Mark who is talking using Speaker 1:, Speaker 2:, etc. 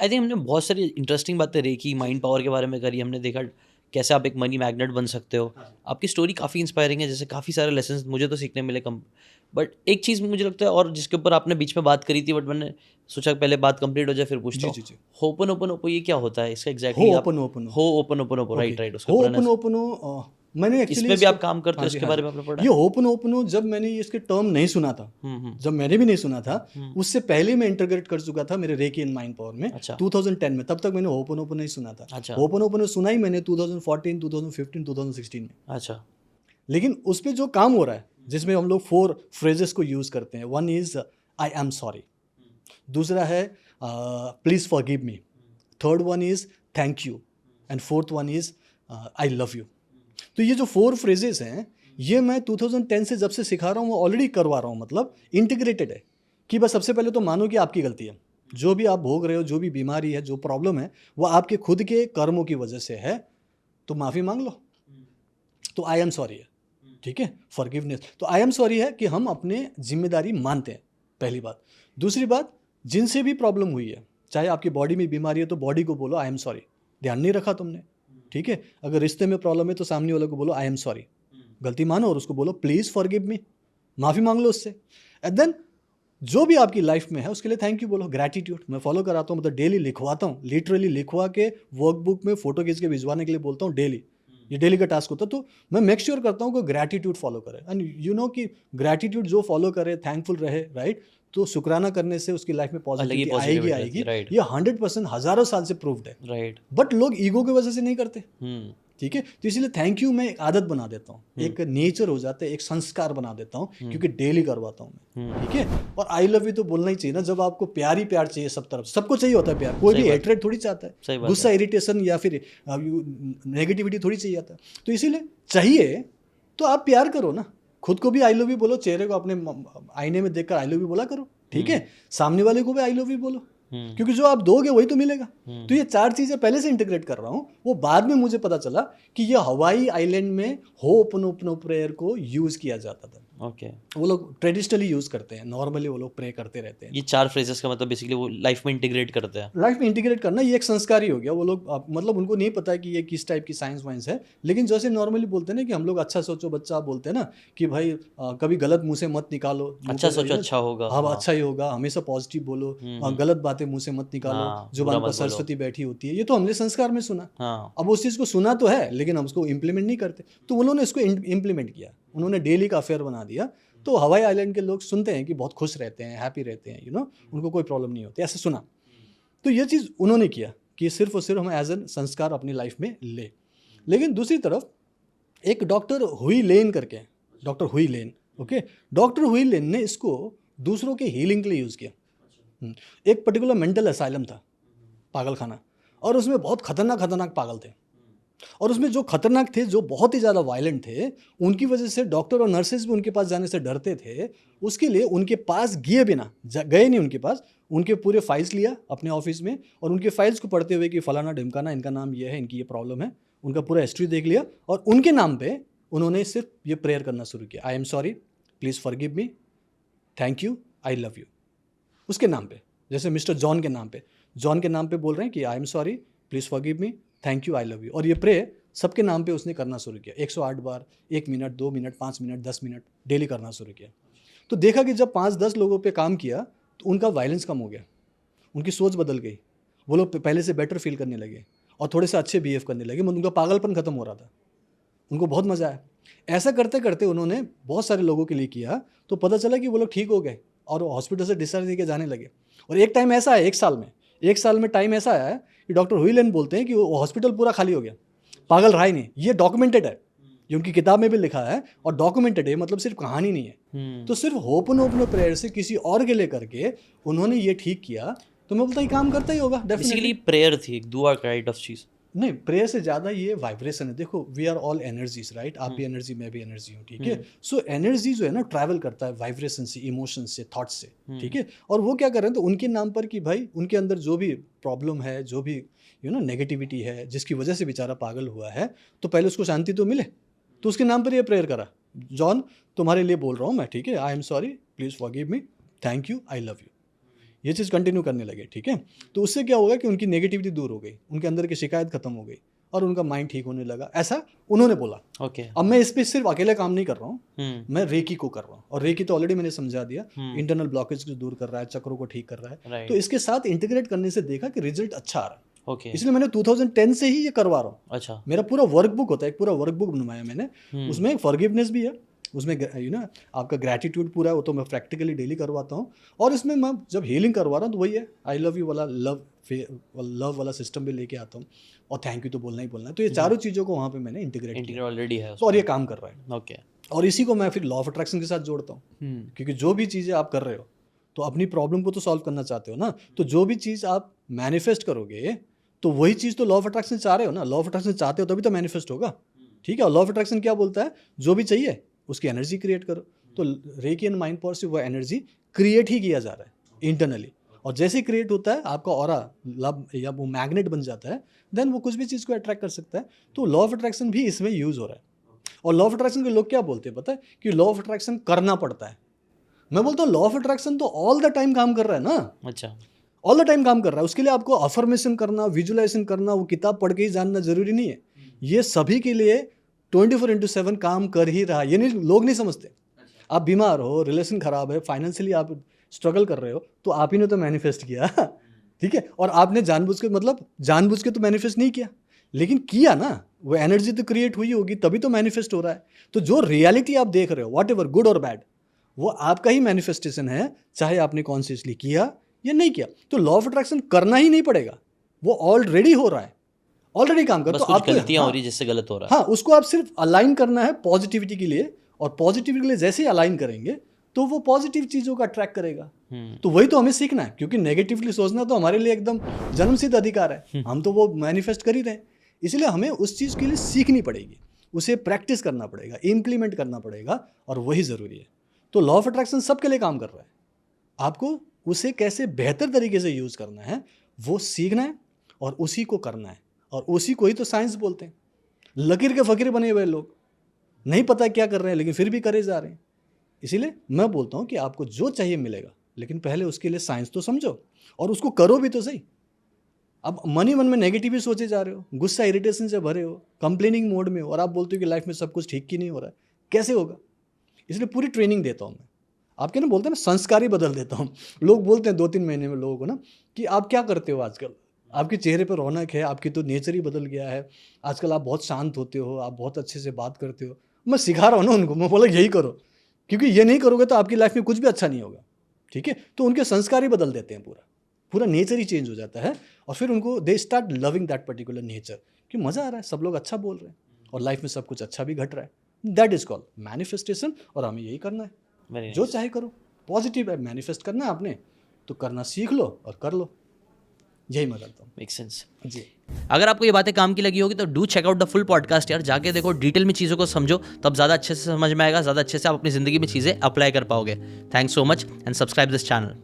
Speaker 1: I think हमने बहुत सारी इंटरेस्टिंग बातें रेकी माइंड पावर के बारे में करी, हमने देखा कैसे आप एक मनी मैग्नेट बन सकते हो। आपकी स्टोरी काफ़ी इंस्पायरिंग है, जैसे काफ़ी सारे लेसन्स मुझे तो सीखने मिले कम। बट एक चीज़ मुझे लगता है और जिसके ऊपर आपने बीच में बात करी थी, बट मैंने सोचा पहले बात कंप्लीट हो जाए फिर पूछता
Speaker 2: जी
Speaker 1: हूँ।
Speaker 2: जी जी।
Speaker 1: होपन ओपन ओपो ये क्या होता है इसका
Speaker 2: हो
Speaker 1: एग्जैक्टली आप?
Speaker 2: ओपन ओपन
Speaker 1: हो open open Oppo,
Speaker 2: okay.
Speaker 1: Right right, उसका
Speaker 2: हो ओपन
Speaker 1: प्रोनाउंस
Speaker 2: ओपनो मैंने एक्चुअली
Speaker 1: इसमें भी
Speaker 2: इसके,
Speaker 1: आप काम करते
Speaker 2: हाँ
Speaker 1: हो,
Speaker 2: जी
Speaker 1: इसके
Speaker 2: हाँ जी,
Speaker 1: बारे में आपने पढ़ा
Speaker 2: ये
Speaker 1: है?
Speaker 2: ओपन ओपनो जब मैंने इसके टर्म नहीं सुना था,
Speaker 1: हम्म।
Speaker 2: जब मैंने भी नहीं सुना था,
Speaker 1: हम्म।
Speaker 2: उससे पहले मैं इंटीग्रेट कर चुका था मेरे रेकी एंड माइंड पावर में
Speaker 1: अच्छा
Speaker 2: 2010 में। तब तक मैंने ओपन ओपन नहीं सुना था।
Speaker 1: अच्छा
Speaker 2: ओपन ओपन सुना ही मैंने 2014 2015 2016 में।
Speaker 1: अच्छा।
Speaker 2: लेकिन उस पर जो काम हो रहा है, जिसमें हम लोग 4 फ्रेजेस को यूज करते हैं, one is I am sorry, दूसरा है please forgive me, third one is thank you, and fourth one is I love you. तो ये जो 4 फ्रेजेस हैं, ये मैं 2010 से जब से सिखा रहा हूँ वो ऑलरेडी करवा रहा हूँ, मतलब इंटीग्रेटेड है कि बस सबसे पहले तो मानो कि आपकी गलती है, जो भी आप भोग रहे हो, जो भी बीमारी है, जो प्रॉब्लम है, वो आपके खुद के कर्मों की वजह से है, तो माफ़ी मांग लो। तो आई एम सॉरी है, ठीक है, फॉरगिवनेस। तो आई एम सॉरी है कि हम अपने जिम्मेदारी मानते हैं, पहली बात। दूसरी बात, जिनसे भी प्रॉब्लम हुई है, चाहे आपकी बॉडी में बीमारी है तो बॉडी को बोलो आई एम सॉरी, ध्यान नहीं रखा तुमने, ठीक है। अगर रिश्ते में प्रॉब्लम है तो सामने वाले को बोलो आई एम सॉरी, गलती मानो और उसको बोलो प्लीज फॉरगिव मी, माफ़ी मांग लो उससे। एंड देन जो भी आपकी लाइफ में है उसके लिए थैंक यू बोलो, ग्रैटिट्यूड मैं फॉलो कराता हूँ, मतलब डेली लिखवाता हूँ, लिटरली लिखवा के वर्कबुक में फोटो खींच के भिजवाने के लिए बोलता हूँ डेली। ये डेली का टास्क होता है, तो मैं मेक श्योर करता हूँ कि ग्रैटिट्यूड फॉलो करे। एंड यू नो कि ग्रैटिट्यूड जो फॉलो करे, थैंकफुल रहे, राइट, तो शुक्राना करने से उसकी लाइफ में
Speaker 1: अलग ही
Speaker 2: पॉजिटिविटी आएगी
Speaker 1: पॉजिटिविटी रहती है,
Speaker 2: आएगी।
Speaker 1: राइट
Speaker 2: ये 100% हजारों साल से प्रूव्ड है।
Speaker 1: राइट।
Speaker 2: बट लोग ईगो की वजह से नहीं करते,
Speaker 1: हम्म
Speaker 2: ठीक है। तो इसलिए थैंक यू मैं एक आदत बना देता हूँ, एक नेचर हो जाता है, एक संस्कार बना देता हूँ, क्योंकि डेली करवाता हूँ मैं, ठीक है। और आई लव यू तो बोलना ही चाहिए ना, जब आपको प्यार ही प्यार चाहिए सब तरफ, सबको चाहिए होता है प्यार, कोई
Speaker 1: सही
Speaker 2: भी
Speaker 1: बात
Speaker 2: हेट्रेड थोड़ी चाहता
Speaker 1: सही
Speaker 2: है,
Speaker 1: बात
Speaker 2: गुस्सा
Speaker 1: है।
Speaker 2: इरिटेशन या फिर नेगेटिविटी थोड़ी चाहिए आता है। तो इसीलिए चाहिए तो आप प्यार करो ना, खुद को भी आई लव यू बोलो, चेहरे को अपने आईने में देखकर आई लव यू बोला करो, ठीक है। सामने वाले को भी आई लव यू बोलो, क्योंकि जो आप दोगे वही तो मिलेगा। तो ये 4 चीजें पहले से इंटीग्रेट कर रहा हूँ। वो बाद में मुझे पता चला कि ये हवाई आइलैंड में होपनोपनो प्रेयर को यूज किया जाता था।
Speaker 1: ओके।
Speaker 2: वो लोग ट्रेडिशनली यूज करते हैं, नॉर्मली वो लोग प्रे करते रहते हैं।
Speaker 1: ये 4 फ्रेजेस का मतलब बेसिकली वो लाइफ में इंटीग्रेट करते हैं।
Speaker 2: लाइफ में इंटीग्रेट करना ये एक संस्कार ही हो गया। वो लोग मतलब उनको नहीं पता कि ये किस टाइप की साइंस वाइंस है, लेकिन जैसे नॉर्मली बोलते हैं ना कि हम लोग अच्छा सोचो बच्चा, बोलते हैं ना कि भाई कभी गलत मुंह से मत निकालो,
Speaker 1: अच्छा सोचो अच्छा होगा।
Speaker 2: हाँ
Speaker 1: हाँ
Speaker 2: अच्छा ही होगा, हमेशा पॉजिटिव बोलो, गलत बातें मुंह से मत निकालो,
Speaker 1: हाँ, बुरा
Speaker 2: जुबान पर
Speaker 1: मत बोलो।
Speaker 2: सरस्वती बैठी होती है। ये तो हमने संस्कार में सुना।
Speaker 1: हाँ
Speaker 2: अब उस चीज़ को सुना तो है, लेकिन हम उसको इम्प्लीमेंट नहीं करते। तो उन्होंने इसको इम्प्लीमेंट किया, उन्होंने डेली का अफेयर बना दिया। तो हवाई आइलैंड के लोग सुनते हैं कि बहुत खुश रहते हैं, हैप्पी रहते हैं, उनको कोई प्रॉब्लम नहीं होती, ऐसे सुना। तो ये चीज़ उन्होंने किया कि सिर्फ और सिर्फ हम एज एन संस्कार अपनी लाइफ में ले। लेकिन दूसरी तरफ एक डॉक्टर हुई लेन करके, डॉक्टर हुई लेन, ओके, डॉक्टर हुई लेन ने इसको दूसरों के हीलिंग के लिए यूज़ किया। एक पर्टिकुलर मेंटल असाइलम था, पागल खाना, और उसमें बहुत खतरनाक पागल थे। और उसमें जो खतरनाक थे, जो बहुत ही ज़्यादा वायलेंट थे, उनकी वजह से डॉक्टर और नर्सेज भी उनके पास जाने से डरते थे। उसके लिए उनके पास गए बिना, गए नहीं उनके पास, उनके पूरे फाइल्स लिया अपने ऑफिस में, और उनके फाइल्स को पढ़ते हुए कि फलाना ढिमकाना, इनका नाम ये है, इनकी ये प्रॉब्लम है, उनका पूरा हिस्ट्री देख लिया, और उनके नाम पे उन्होंने सिर्फ ये प्रेयर करना शुरू किया, I am sorry, please forgive me, thank you, I love you. उसके नाम पे, जैसे मिस्टर जॉन के नाम पे, जॉन के नाम पे बोल रहे हैं कि I am sorry, please forgive me, thank you, I love you. और ये प्रे सबके नाम पे उसने करना शुरू किया, 108 बार, 1 minute, 2 minute, 5 minute, 10 minute daily करना शुरू किया। तो देखा कि जब 5-10 लोगों पे काम किया तो उनका वायलेंस कम हो गया, उनकी सोच बदल गई, वो लोग पहले से बेटर फील करने लगे और थोड़े से अच्छे बिहेव करने लगे, उनका पागलपन खत्म हो रहा था, उनको बहुत मज़ा आया। ऐसा करते करते उन्होंने बहुत सारे लोगों के लिए किया, तो पता चला कि वो लोग ठीक हो गए और हॉस्पिटल से डिस्चार्ज लेके जाने लगे। और एक टाइम ऐसा है, 1 साल में टाइम ऐसा आया कि डॉक्टर हुईलेन बोलते हैं कि वो हॉस्पिटल पूरा खाली हो गया, पागल रहा ही नहीं। ये डॉक्यूमेंटेड है, ये उनकी किताब में भी लिखा है, और डॉक्यूमेंटेड है, मतलब सिर्फ कहानी नहीं है। तो सिर्फ होपनोपनो प्रेयर से किसी और के लिए करके उन्होंने ये ठीक किया, तो मैं बोलता ये काम करता ही होगा डेफिनेटली।
Speaker 1: बेसिकली प्रेयर थी, एक दुआ काइंड ऑफ चीज़।
Speaker 2: नहीं, प्रेयर से ज़्यादा ये वाइब्रेशन है। देखो, we are all energies, right, आप भी एनर्जी, मैं भी एनर्जी हूँ, ठीक है। सो एनर्जी जो है ना, ट्रैवल करता है वाइब्रेशन से, इमोशन से, थॉट से, ठीक है। और वो क्या कर रहे हैं, तो उनके नाम पर कि भाई उनके अंदर जो भी प्रॉब्लम है, जो भी नेगेटिविटी है, जिसकी वजह से बेचारा पागल हुआ है, तो पहले उसको शांति तो मिले, तो उसके नाम पर ये प्रेयर करा, जॉन तुम्हारे लिए बोल रहा हूँ मैं, ठीक है, I am sorry, please forgive me, thank you, I love you. ये चीज़ कंटिन्यू करने लगे, ठीक है, तो उससे क्या होगा कि उनकी नेगेटिविटी दूर हो गई, उनके अंदर की शिकायत खत्म हो गई और उनका माइंड ठीक होने लगा, ऐसा उन्होंने बोला।
Speaker 1: ओके।
Speaker 2: अब मैं इस पे सिर्फ अकेले काम नहीं कर रहा हूँ,
Speaker 1: हम्म।
Speaker 2: मैं रेकी को कर रहा हूँ, और रेकी तो ऑलरेडी मैंने समझा दिया,
Speaker 1: हम्म।
Speaker 2: इंटरनल ब्लॉकेज को दूर कर रहा है, चक्रों को ठीक कर रहा है,
Speaker 1: राइट।
Speaker 2: तो इसके साथ इंटीग्रेट करने से देखा कि रिजल्ट अच्छा आ रहा है,
Speaker 1: ओके।
Speaker 2: इसलिए मैंने 2010 से ही ये करवा रहा हूँ।
Speaker 1: अच्छा।
Speaker 2: मेरा पूरा वर्कबुक होता है, एक पूरा वर्कबुक बनवाया मैंने, उसमें फॉरगिवनेस भी है, उसमें आपका ग्रैटिट्यूड पूरा है, वो तो मैं प्रैक्टिकली डेली करवाता हूँ, और इसमें मैं जब हीलिंग करवा रहा हूँ तो वही है, आई लव यू वाला लव वाला सिस्टम भी लेके आता हूँ, और थैंक यू तो बोलना ही बोलना है, तो ये चारों चीज़ों को वहाँ पे मैंने इंटीग्रेट किया
Speaker 1: ऑलरेडी है
Speaker 2: तो, और ये काम कर रहा है।
Speaker 1: ओके।
Speaker 2: और इसी को मैं फिर लॉ ऑफ अट्रैक्शन के साथ जोड़ता हूँ, क्योंकि जो भी चीज़ें आप कर रहे हो तो अपनी प्रॉब्लम को तो सॉल्व करना चाहते हो ना, तो जो भी चीज़ आप मैनिफेस्ट करोगे तो वही चीज़ तो लॉ ऑफ अट्रैक्शन चाह रहे हो ना, लॉ ऑफ अट्रैक्शन चाहते हो तभी तो मैनिफेस्ट होगा, ठीक है। और लॉ ऑफ अट्रैक्शन क्या बोलता है, जो भी चाहिए उसकी एनर्जी क्रिएट करो, तो रेकी एंड माइंड पावर से वो एनर्जी क्रिएट ही किया जा रहा है इंटरनली, और जैसे ही क्रिएट होता है आपका ऑरा लव या वो मैग्नेट बन जाता है, देन वो कुछ भी चीज़ को अट्रैक्ट कर सकता है। तो लॉ ऑफ अट्रैक्शन भी इसमें यूज़ हो रहा है। और लॉ ऑफ अट्रैक्शन के लोग क्या बोलते हैं पता है, कि लॉ ऑफ अट्रैक्शन करना पड़ता है। मैं बोलता हूँ लॉ ऑफ अट्रैक्शन तो ऑल द टाइम काम कर रहा है ना,
Speaker 1: अच्छा,
Speaker 2: ऑल द टाइम काम कर रहा है। उसके लिए आपको अफर्मेशन करना, विजुअलाइजेशन करना, वो किताब पढ़ के ही जानना जरूरी नहीं है, ये सभी के लिए 24/7 काम कर ही रहा है। ये नहीं, लोग नहीं समझते। आप बीमार हो, रिलेशन खराब है, फाइनेंशियली आप स्ट्रगल कर रहे हो, तो आप ही ने तो मैनिफेस्ट किया ठीक है, और आपने जानबूझ के तो मैनिफेस्ट नहीं किया, लेकिन किया ना, वो एनर्जी तो क्रिएट हुई होगी तभी तो मैनिफेस्ट हो रहा है। तो जो रियलिटी आप देख रहे हो, वॉट एवर गुड और बैड, वो आपका ही मैनिफेस्टेशन है, चाहे आपने कॉन्शियसली किया या नहीं किया। तो लॉ ऑफ अट्रैक्शन करना ही नहीं पड़ेगा, वो ऑलरेडी हो रहा है, ऑलरेडी काम कर,
Speaker 1: बस
Speaker 2: तो
Speaker 1: कुछ
Speaker 2: आपको
Speaker 1: गलतियां हो रही है जिससे गलत हो रहा है।
Speaker 2: हाँ, उसको आप सिर्फ अलाइन करना है पॉजिटिविटी के लिए, और पॉजिटिविटी के लिए जैसे ही अलाइन करेंगे तो वो पॉजिटिव चीज़ों का अट्रैक्ट करेगा। तो वही तो हमें सीखना है, क्योंकि नेगेटिवली सोचना तो हमारे लिए एकदम जन्मसिद्ध अधिकार है, हम तो वो मैनिफेस्ट कर ही रहे हैं। इसलिए हमें उस चीज़ के लिए सीखनी पड़ेगी, उसे प्रैक्टिस करना पड़ेगा, इम्प्लीमेंट करना पड़ेगा, और वही ज़रूरी है। तो लॉ ऑफ अट्रैक्शन सबके लिए काम कर रहा है, आपको उसे कैसे बेहतर तरीके से यूज़ करना है वो सीखना है, और उसी को करना है, और उसी को ही तो साइंस बोलते हैं। लकीर के फ़कीर बने हुए लोग नहीं पता क्या कर रहे हैं, लेकिन फिर भी करे जा रहे हैं। इसीलिए मैं बोलता हूँ कि आपको जो चाहिए मिलेगा, लेकिन पहले उसके लिए साइंस तो समझो और उसको करो भी तो सही। अब मन ही मन में नेगेटिव ही सोचे जा रहे हो, गुस्सा इरिटेशन से भरे हो, कंप्लेनिंग मोड में हो, और आप बोलते हो कि लाइफ में सब कुछ ठीक ही नहीं हो रहा है, कैसे होगा। इसलिए पूरी ट्रेनिंग देता हूँ मैं, आपके ना बोलते हैं ना, संस्कार ही बदल देता हूँ। लोग बोलते हैं 2-3 महीने में लोगों को ना कि आप क्या करते हो आजकल, आपके चेहरे पर रौनक है, आपकी तो नेचर ही बदल गया है, आजकल आप बहुत शांत होते हो, आप बहुत अच्छे से बात करते हो। मैं सिखा रहा हूँ ना उनको, मैं बोला यही करो, क्योंकि ये नहीं करोगे तो आपकी लाइफ में कुछ भी अच्छा नहीं होगा, ठीक है। तो उनके संस्कार ही बदल देते हैं, पूरा नेचर ही चेंज हो जाता है, और फिर उनको they start loving that particular nature, कि मज़ा आ रहा है, सब लोग अच्छा बोल रहे हैं और लाइफ में सब कुछ अच्छा भी घट रहा है। दैट इज़ कॉल्ड मैनिफेस्टेशन, और हमें यही करना है। जो चाहे करो, पॉजिटिव है, मैनिफेस्ट करना है आपने तो करना सीख लो और कर लो, यही मैं करता हूँ।
Speaker 1: मेक सेंस
Speaker 2: जी।
Speaker 1: अगर आपको ये बातें काम की लगी होगी तो do check out the full podcast यार, जाके देखो, डिटेल में चीज़ों को समझो, तब ज़्यादा अच्छे से समझ में आएगा, ज़्यादा अच्छे से आप अपनी ज़िंदगी में चीज़ें अप्लाई कर पाओगे। Thanks so much and subscribe this channel.